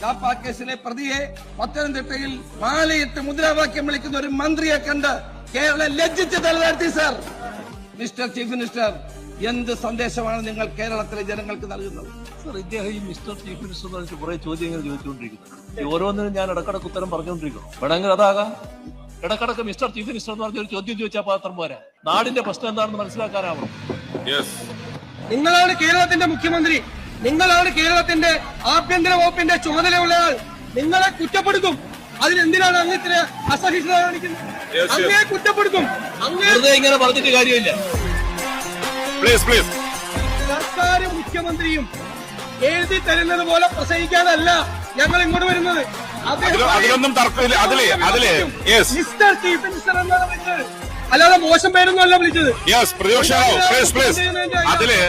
കാപ്പ കേസിലെ പ്രതിയെ പത്തനംതിട്ടയിൽ മാലയിട്ട് മുദ്രാവാക്യം വിളിക്കുന്ന ഒരു മന്ത്രിയെ കണ്ട് കേരളം ലജ്ജിച്ച് തലതാഴ്ത്തി. സർ, മിസ്റ്റർ ചീഫ് മിനിസ്റ്റർ, എന്ത് സന്ദേശമാണ് നിങ്ങൾ കേരളത്തിലെ ജനങ്ങൾക്ക് നൽകുന്നത്? സർ, ഇദ്ദേഹം ഈ മിസ്റ്റർ ചീഫ് മിനിസ്റ്റർ കുറെ ചോദ്യങ്ങൾ ചോദിച്ചുകൊണ്ടിരിക്കുന്നത്. ഓരോന്നിനും ഞാൻ ഇടക്കിടക്ക് ഉത്തരം പറഞ്ഞുകൊണ്ടിരിക്കണം. വേണമെങ്കിൽ അതാകാം. ഇടക്കിടക്ക് മിസ്റ്റർ ചീഫ് മിനിസ്റ്റർ എന്ന് പറഞ്ഞ ഒരു ചോദ്യം ചോദിച്ചാൽ മാത്രം പോരാ, നാടിന്റെ പ്രശ്നം എന്താണെന്ന് മനസ്സിലാക്കാനാവണം. നിങ്ങളാണ് കേരളത്തിന്റെ മുഖ്യമന്ത്രി, നിങ്ങളാണ് കേരളത്തിന്റെ ആഭ്യന്തര വകുപ്പിന്റെ ചുമതലയുള്ളയാൾ. നിങ്ങളെ കുറ്റപ്പെടുത്തും. അതിനെന്തിനാണ് അങ്ങ് ഇത്ര അസഹിഷ്ണുത കാണിക്കുന്നത്? അങ്ങേ കുറ്റപ്പെടുത്തും. വെറുതെ ഇങ്ങനെ പറഞ്ഞിട്ട് കാര്യമില്ല. സർക്കാരും മുഖ്യമന്ത്രിയും എഴുതി തരുന്നത് പോലെ പ്രസംഗിക്കാനല്ല ഞങ്ങൾ ഇങ്ങോട്ട് വരുന്നത്. അതിലൊന്നും തർക്കമില്ല. മിസ്റ്റർ ചീഫ് മിനിസ്റ്റർ എന്നാണ് വിളിച്ചത്, അല്ലാതെ മോശം പേരൊന്നും അല്ല വിളിച്ചത്. പ്രതിപക്ഷ അതില്